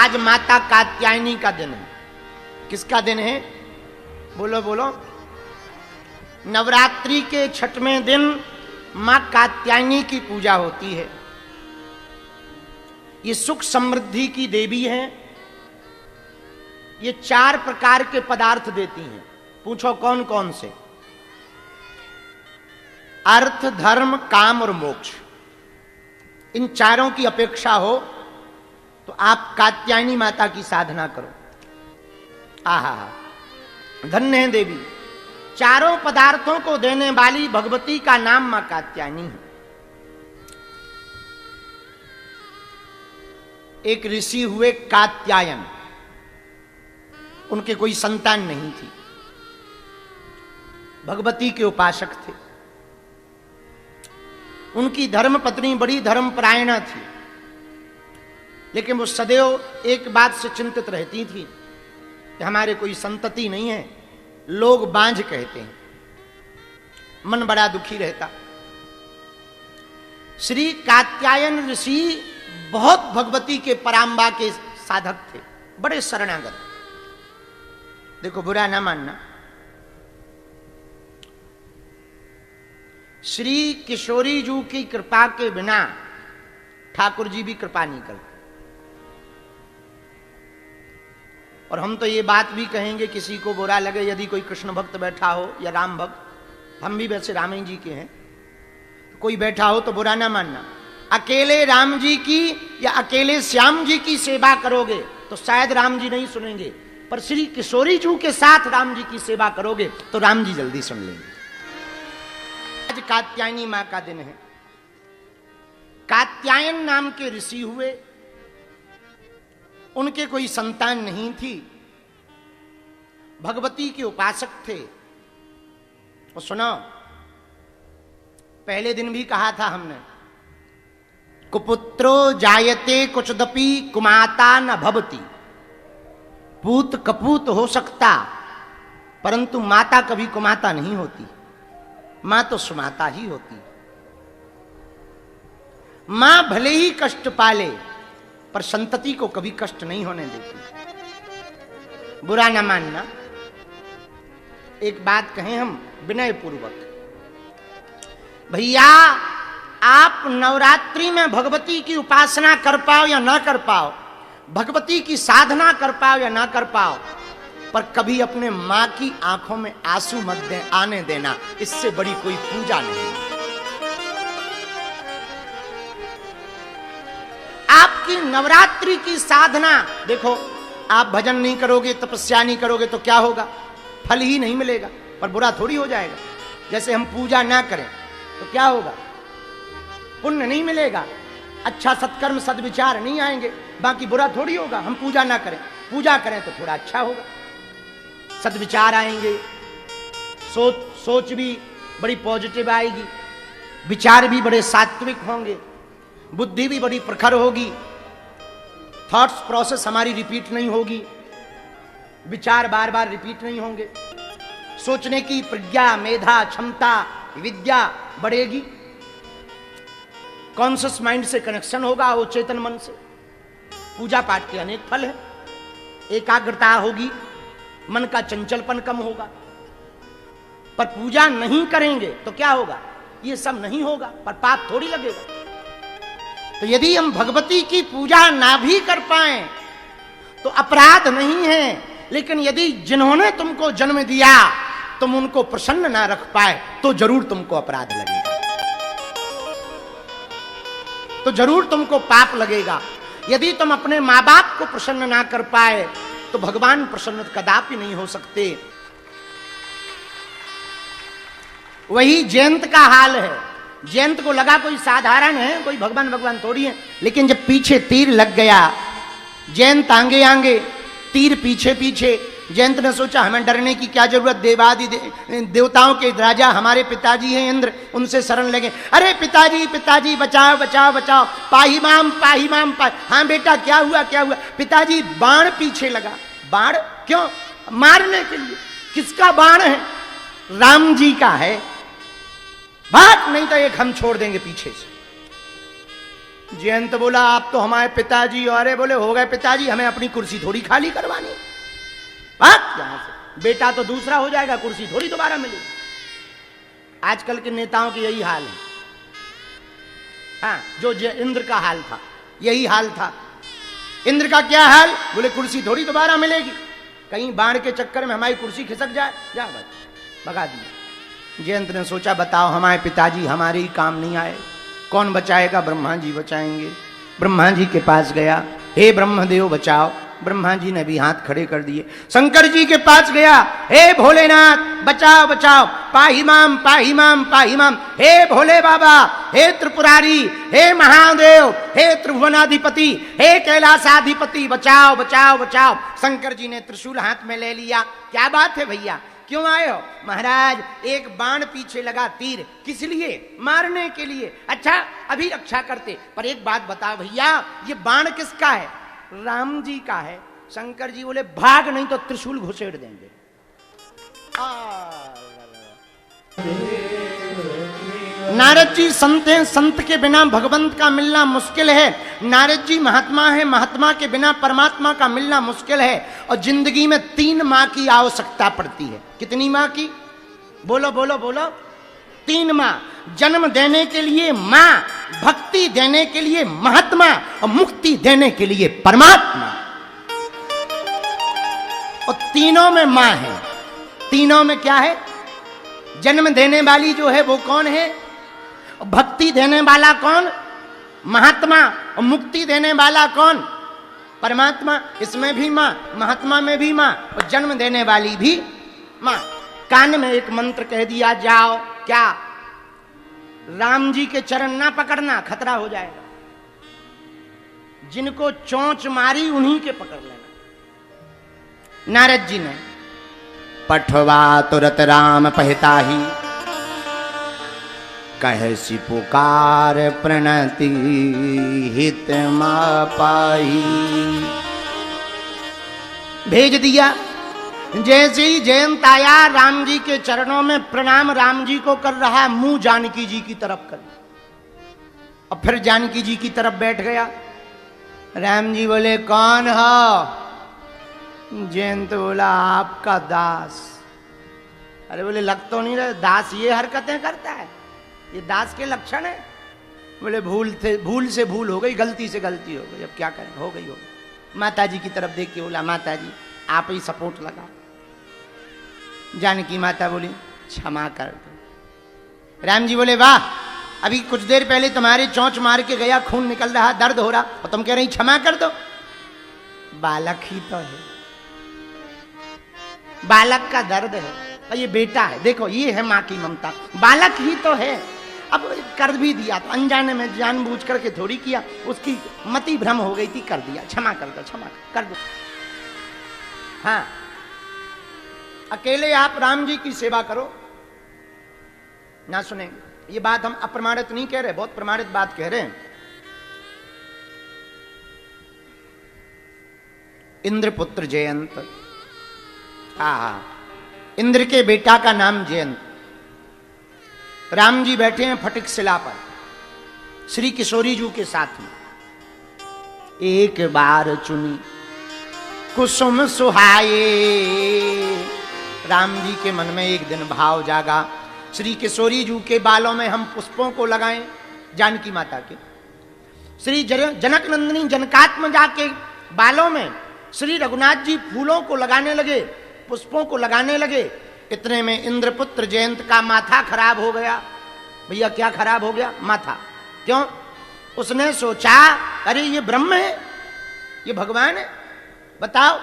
आज माता कात्यायनी का दिन है। किसका दिन है? बोलो बोलो। नवरात्रि के छठवें दिन मां कात्यायनी की पूजा होती है। ये सुख समृद्धि की देवी है। ये 4 प्रकार के पदार्थ देती हैं। पूछो कौन कौन से? अर्थ, धर्म, काम और मोक्ष। इन चारों की अपेक्षा हो तो आप कात्यायनी माता की साधना करो। आहा, धन्य है देवी। चारों पदार्थों को देने वाली भगवती का नाम मां कात्यायनी है। एक ऋषि हुए कात्यायन, उनके कोई संतान नहीं थी, भगवती के उपासक थे। उनकी धर्मपत्नी बड़ी धर्मपरायणा थी, लेकिन वो सदैव एक बात से चिंतित रहती थी कि हमारे कोई संतति नहीं है, लोग बांझ कहते हैं। मन बड़ा दुखी रहता। श्री कात्यायन ऋषि बहुत भगवती के पराम्बा के साधक थे, बड़े शरणागत। देखो बुरा ना मानना, श्री किशोरी जी की कृपा के बिना ठाकुर जी भी कृपा नहीं करते। और हम तो ये बात भी कहेंगे, किसी को बुरा लगे यदि कोई कृष्ण भक्त बैठा हो या राम भक्त, हम भी वैसे राम जी के हैं, कोई बैठा हो तो बुरा ना मानना। अकेले राम जी की या अकेले श्याम जी की सेवा करोगे तो शायद राम जी नहीं सुनेंगे, पर श्री किशोरी जी के साथ राम जी की सेवा करोगे तो राम जी जल्दी सुन लेंगे। आज कात्यायनी मां का दिन है। कात्यायन नाम के ऋषि हुए, उनके कोई संतान नहीं थी, भगवती के उपासक थे। और सुनो, पहले दिन भी कहा था हमने, कुपुत्रो जायते कुचदपि कुमाता न भवति। पूत कपूत हो सकता, परंतु माता कभी कुमाता नहीं होती। मां तो सुमाता ही होती। मां भले ही कष्ट पाले, पर संतति को कभी कष्ट नहीं होने देती। बुरा ना मानना, एक बात कहें हम विनय पूर्वक, भैया आप नवरात्रि में भगवती की उपासना कर पाओ या ना कर पाओ, भगवती की साधना कर पाओ या ना कर पाओ, पर कभी अपने मां की आंखों में आंसू मत आने देना। इससे बड़ी कोई पूजा नहीं। आपकी नवरात्रि की साधना देखो, आप भजन नहीं करोगे, तपस्या नहीं करोगे तो क्या होगा? फल ही नहीं मिलेगा, पर बुरा थोड़ी हो जाएगा। जैसे हम पूजा ना करें तो क्या होगा? पुण्य नहीं मिलेगा, अच्छा सत्कर्म सद्विचार नहीं आएंगे, बाकी बुरा थोड़ी होगा। हम पूजा ना करें, पूजा करें तो थोड़ा अच्छा होगा, सद्विचार आएंगे, सोच भी बड़ी पॉजिटिव आएगी, विचार भी बड़े सात्विक होंगे, बुद्धि भी बड़ी प्रखर होगी, थॉट्स प्रोसेस हमारी रिपीट नहीं होगी, विचार बार बार रिपीट नहीं होंगे, सोचने की प्रज्ञा, मेधा, क्षमता, विद्या बढ़ेगी, कॉन्शियस माइंड से कनेक्शन होगा, वो चेतन मन से। पूजा पाठ के अनेक फल है। एकाग्रता होगी, मन का चंचलपन कम होगा। पर पूजा नहीं करेंगे तो क्या होगा? ये सब नहीं होगा, पर पाप थोड़ी लगेगा। तो यदि हम भगवती की पूजा ना भी कर पाए तो अपराध नहीं है, लेकिन यदि जिन्होंने तुमको जन्म दिया तुम उनको प्रसन्न ना रख पाए तो जरूर तुमको अपराध लगेगा, तो जरूर तुमको पाप लगेगा। यदि तुम अपने मां बाप को प्रसन्न ना कर पाए तो भगवान प्रसन्न कदापि नहीं हो सकते। वही जयंत का हाल है। जयंत को लगा कोई साधारण है, कोई भगवान भगवान थोड़ी है, लेकिन जब पीछे तीर लग गया, जयंत आगे आगे, तीर पीछे पीछे, जयंत ने सोचा हमें डरने की क्या जरूरत, देवताओं के राजा हमारे पिताजी हैं इंद्र, उनसे शरण लगे। अरे पिताजी पिताजी बचाओ बचाओ बचाओ, पाही माम पा। हाँ बेटा क्या हुआ क्या हुआ? पिताजी बाण पीछे लगा। बाण क्यों? मारने के लिए। किसका बाण है? राम जी का है। भाग, नहीं तो एक हम छोड़ देंगे पीछे से। जयंत बोला आप तो हमारे पिताजी, अरे बोले हो गए पिताजी, हमें अपनी कुर्सी थोड़ी खाली करवानी, बात यहां से बेटा तो दूसरा हो जाएगा, कुर्सी थोड़ी दोबारा मिलेगी। आजकल के नेताओं की यही हाल है। हाँ, जो इंद्र का हाल था यही हाल था। इंद्र का क्या हाल, बोले कुर्सी थोड़ी दोबारा मिलेगी, कहीं बाण के चक्कर में हमारी कुर्सी खिसक जाए, जा भगा दिया। जयंत ने सोचा बताओ हमारे पिताजी हमारे ही काम नहीं आए, कौन बचाएगा, ब्रह्मा जी बचाएंगे। ब्रह्मा जी के पास गया, हे ब्रह्मदेव बचाओ। ब्रह्मा जी ने भी हाथ खड़े कर दिए। शंकर जी के पास गया, हे भोलेनाथ बचाओ बचाओ, पाही माम पाही माम पाही माम, हे भोले बाबा, हे त्रिपुरारी, हे महादेव, हे त्रिभुवनाधिपति, हे कैलाशाधिपति, बचाओ बचाओ बचाओ। शंकर जी ने त्रिशूल हाथ में ले लिया। क्या बात है भैया, क्यों आए हो? महाराज एक बाण पीछे लगा, तीर किस लिए? मारने के लिए। अच्छा अभी रक्षा करते, पर एक बात बताओ भैया, ये बाण किसका है? राम जी का है। शंकर जी बोले भाग नहीं तो त्रिशूल घुसेड़ देंगे। नारद जी संत हैं, संत के बिना भगवंत का मिलना मुश्किल है। नारद जी महात्मा है, महात्मा के बिना परमात्मा का मिलना मुश्किल है। और जिंदगी में 3 माँ की आवश्यकता पड़ती है। कितनी माँ की? बोलो बोलो बोलो। 3 माँ। जन्म देने के लिए माँ, भक्ति देने के लिए महात्मा, और मुक्ति देने के लिए परमात्मा। और तीनों में माँ है। तीनों में क्या है? जन्म देने वाली जो है वो कौन है? भक्ति देने वाला कौन? महात्मा। और मुक्ति देने वाला कौन? परमात्मा। इसमें भी माँ, महात्मा में भी माँ, और जन्म देने वाली भी माँ। कान में एक मंत्र कह दिया, जाओ। क्या? राम जी के चरण ना पकड़ना, खतरा हो जाएगा। जिनको चोंच मारी उन्हीं के पकड़ लेना। नारद जी ने पठवा तुरत राम पहता ही, कहसी पुकार प्रणति हित पाही। भेज दिया। जैसे ही जयंत आया, राम जी के चरणों में प्रणाम राम जी को कर रहा, मुंह जानकी जी की तरफ कर, और फिर जानकी जी की तरफ बैठ गया। राम जी बोले कौन हो? जयंत बोला आपका दास। अरे बोले लग तो नहीं रहे, दास ये हरकतें करता है, ये दास के लक्षण है। बोले भूल से भूल हो गई, गलती से गलती हो गई, अब क्या करें, हो गई हो गई। माता जी की तरफ देख के बोला माता जी आप ही सपोर्ट लगा। जानकी माता बोली क्षमा कर दो। राम जी बोले वाह, अभी कुछ देर पहले तुम्हारे चोंच मार के गया, खून निकल रहा, दर्द हो रहा, और तुम कह रही क्षमा कर दो। बालक ही तो है, बालक का दर्द है, और ये बेटा है। देखो ये है माँ की ममता, बालक ही तो है। अब कर भी दिया तो अनजाने में, जानबूझ करके थोड़ी किया, उसकी मति भ्रम हो गई थी, कर दिया। क्षमा कर दो, क्षमा कर दो। हाँ, अकेले आप राम जी की सेवा करो, ना सुनेंगे। ये बात हम अप्रमाणित नहीं कह रहे, बहुत प्रमाणित बात कह रहे हैं। इंद्रपुत्र जयंत, इंद्र के बेटा का नाम जयंत। राम जी बैठे हैं फटिक शिला पर, श्री किशोरी जी के साथ में। एक बार चुनी कुसुम सुहाए, राम जी के मन में एक दिन भाव जागा, श्री किशोरी जी के बालों में हम पुष्पों को लगाएं, जानकी माता के। श्री जनक नंदिनी जनकात्मजा के बालों में श्री रघुनाथ जी फूलों को लगाने लगे, पुष्पों को लगाने लगे। इतने में इंद्रपुत्र जयंत का माथा खराब हो गया। भैया क्या खराब हो गया? माथा। क्यों? उसने सोचा अरे ये ब्रह्म है, ये भगवान है। बताओ,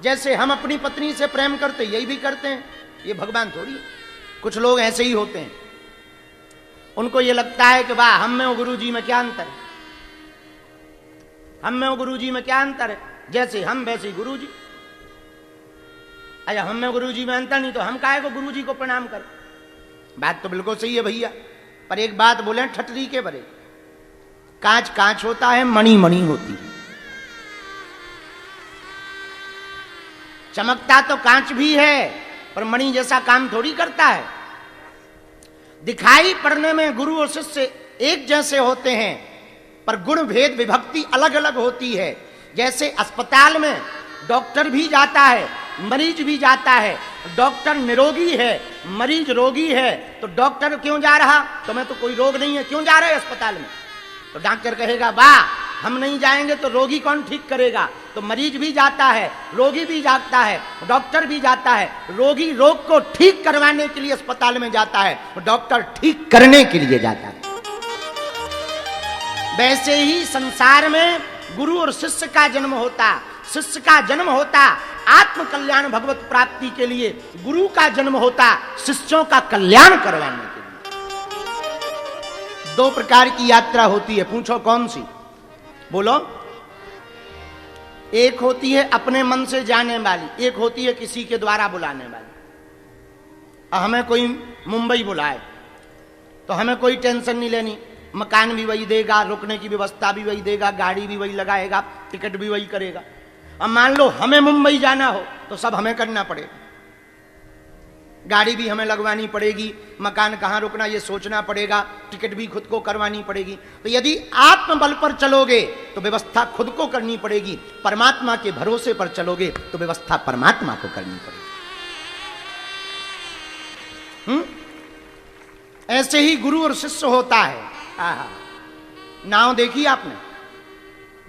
जैसे हम अपनी पत्नी से प्रेम करते यही भी करते हैं, ये भगवान थोड़ी है। कुछ लोग ऐसे ही होते हैं, उनको ये लगता है कि वाह हम में और गुरु जी में क्या अंतर है, हम में और गुरु जी में क्या अंतर है, जैसे हम वैसे गुरु जी। अच्छा हम में गुरु जी में अंतर नहीं तो हम काहे को गुरु जी को प्रणाम करें? बात तो बिल्कुल सही है भैया, पर एक बात बोले ठटरी के बरे, कांच कांच होता है, मणि मणि होती है। चमकता तो कांच भी है, पर मणि जैसा काम थोड़ी करता है। दिखाई पड़ने में गुरु और शिष्य एक जैसे होते हैं, पर गुण भेद विभक्ति अलग अलग होती है। जैसे अस्पताल में डॉक्टर भी जाता है, मरीज भी जाता है। डॉक्टर निरोगी है, मरीज रोगी है, तो डॉक्टर क्यों जा रहा? तुम्हें तो कोई रोग नहीं है, क्यों जा रहे अस्पताल में? तो डॉक्टर कहेगा वाह हम नहीं जाएंगे तो रोगी कौन ठीक करेगा? तो मरीज भी जाता है, रोगी भी जाता है, डॉक्टर भी जाता है। रोगी रोग को ठीक करवाने के लिए अस्पताल में जाता है, डॉक्टर ठीक करने के लिए जाता है। वैसे ही संसार में गुरु और शिष्य का जन्म होता। शिष्य का जन्म होता आत्म कल्याण भगवत प्राप्ति के लिए, गुरु का जन्म होता शिष्यों का कल्याण करवाने के लिए। दो प्रकार की यात्रा होती है, पूछो कौन सी? बोलो। एक होती है अपने मन से जाने वाली, एक होती है किसी के द्वारा बुलाने वाली। हमें कोई मुंबई बुलाए तो हमें कोई टेंशन नहीं लेनी, मकान भी वही देगा, रुकने की व्यवस्था भी वही देगा, गाड़ी भी वही लगाएगा, टिकट भी वही करेगा। अब मान लो हमें मुंबई जाना हो तो सब हमें करना पड़ेगा, गाड़ी भी हमें लगवानी पड़ेगी, मकान कहाँ रुकना ये सोचना पड़ेगा, टिकट भी खुद को करवानी पड़ेगी। तो यदि आत्मबल पर चलोगे तो व्यवस्था खुद को करनी पड़ेगी, परमात्मा के भरोसे पर चलोगे तो व्यवस्था परमात्मा को करनी पड़ेगी। ऐसे ही गुरु और शिष्य होता है। आहा, नाव देखी आपने?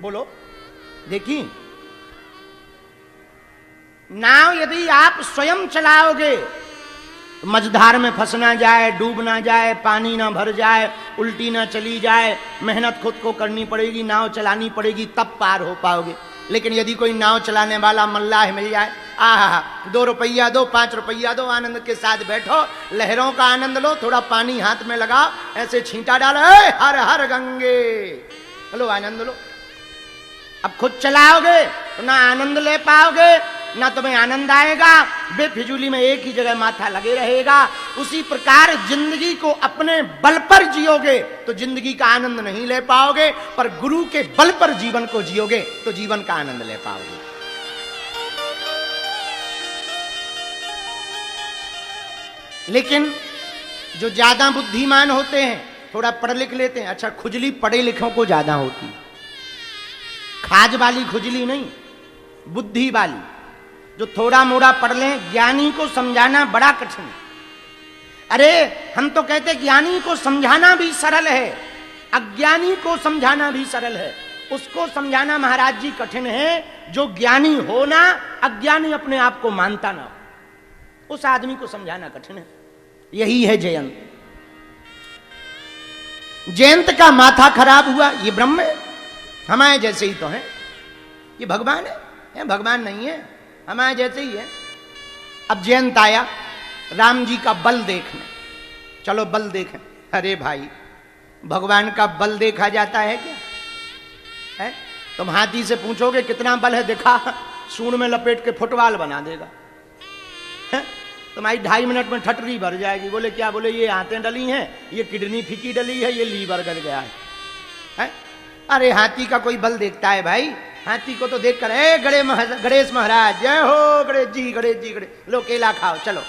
बोलो, देखी? नाव यदि आप स्वयं चलाओगे तो मझधार में फंस ना जाए, डूब ना जाए, पानी ना भर जाए, उल्टी ना चली जाए, मेहनत खुद को करनी पड़ेगी, नाव चलानी पड़ेगी, तब पार हो पाओगे। लेकिन यदि कोई नाव चलाने वाला मल्लाह मिल जाए, आहा 2 रुपया दो, 5 रुपया दो, आनंद के साथ बैठो, लहरों का आनंद लो, थोड़ा पानी हाथ में लगाओ, ऐसे छींटा डालो, हर हर गंगे, लो आनंद लो। अब खुद चलाओगे तो ना आनंद ले पाओगे, ना तुम्हें आनंद आएगा, बेफिजूली में एक ही जगह माथा लगे रहेगा। उसी प्रकार जिंदगी को अपने बल पर जियोगे तो जिंदगी का आनंद नहीं ले पाओगे, पर गुरु के बल पर जीवन को जियोगे तो जीवन का आनंद ले पाओगे। लेकिन जो ज्यादा बुद्धिमान होते हैं, थोड़ा पढ़ लिख लेते हैं, अच्छा खुजली पढ़े लिखों को ज्यादा होती, खाज वाली खुजली नहीं, बुद्धि वाली। जो थोड़ा मोड़ा पढ़ लें, ज्ञानी को समझाना बड़ा कठिन है। अरे हम तो कहते ज्ञानी को समझाना भी सरल है, अज्ञानी को समझाना भी सरल है। उसको समझाना महाराज जी कठिन है जो ज्ञानी हो ना, अज्ञानी अपने आप को मानता ना हो, उस आदमी को समझाना कठिन है। यही है जयंत। जयंत का माथा खराब हुआ, ये ब्रह्म है, हमारे जैसे ही तो है, ये भगवान है, भगवान नहीं है, हमारे जैसे ही है। अब जयंत आया राम जी का बल देखने, चलो बल देखें। अरे भाई भगवान का बल देखा जाता है क्या? है तुम हाथी से पूछोगे कितना बल है, दिखा, सूंड में लपेट के फुटबॉल बना देगा। तुम्हारी 2.5 मिनट में ठटरी भर जाएगी। बोले क्या? बोले ये आंतें डली हैं, ये किडनी फीकी डली है, ये लीवर गल गया है? अरे हाथी का कोई बल देखता है भाई? हाथी को तो देखकर गणेश महाराज जय हो, गणेश जी गणेश जी गणेश, लो केला खाओ चलो।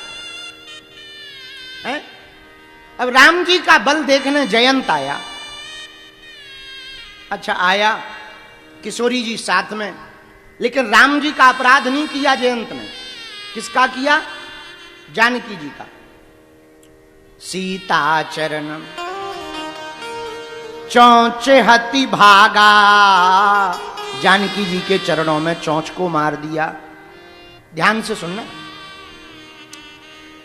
है अब राम जी का बल देखने जयंत आया। अच्छा आया, किशोरी जी साथ में, लेकिन राम जी का अपराध नहीं किया जयंत ने। किसका किया? जानकी जी का। सीता चरणम चौंच हति भागा, जानकी जी के चरणों में चौंच को मार दिया। ध्यान से सुनना।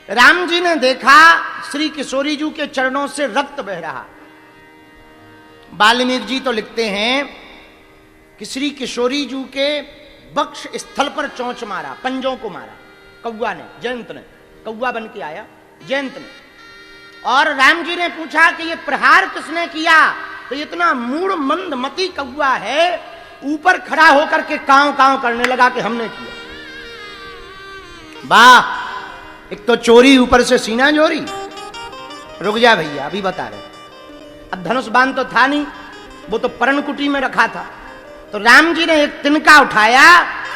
राम जी ने देखा श्री किशोरी जी के चरणों से रक्त बह रहा। वाल्मीकि जी तो लिखते हैं कि श्री किशोरी जी के वक्ष स्थल पर चौंच मारा, पंजों को मारा कौवा ने, जयंत ने, कौवा बन के आया जयंत ने। और राम जी ने पूछा कि ये प्रहार किसने किया? तो इतना मूढ़ मंद मती कौवा है, ऊपर खड़ा होकर के कांव कांव करने लगा कि हमने किया। वाह, एक तो चोरी, ऊपर से सीना चोरी। रुक जा भैया, अभी बता रहे। अब धनुष बाण तो था नहीं, वो तो पर्णकुटी में रखा था। तो राम जी ने एक तिनका उठाया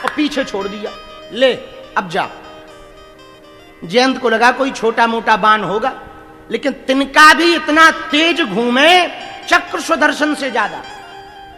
और पीछे छोड़ दिया, ले अब जा। जयंत को लगा कोई छोटा मोटा बाण होगा, लेकिन तिनका भी इतना तेज घूमे, चक्र सुदर्शन से ज्यादा।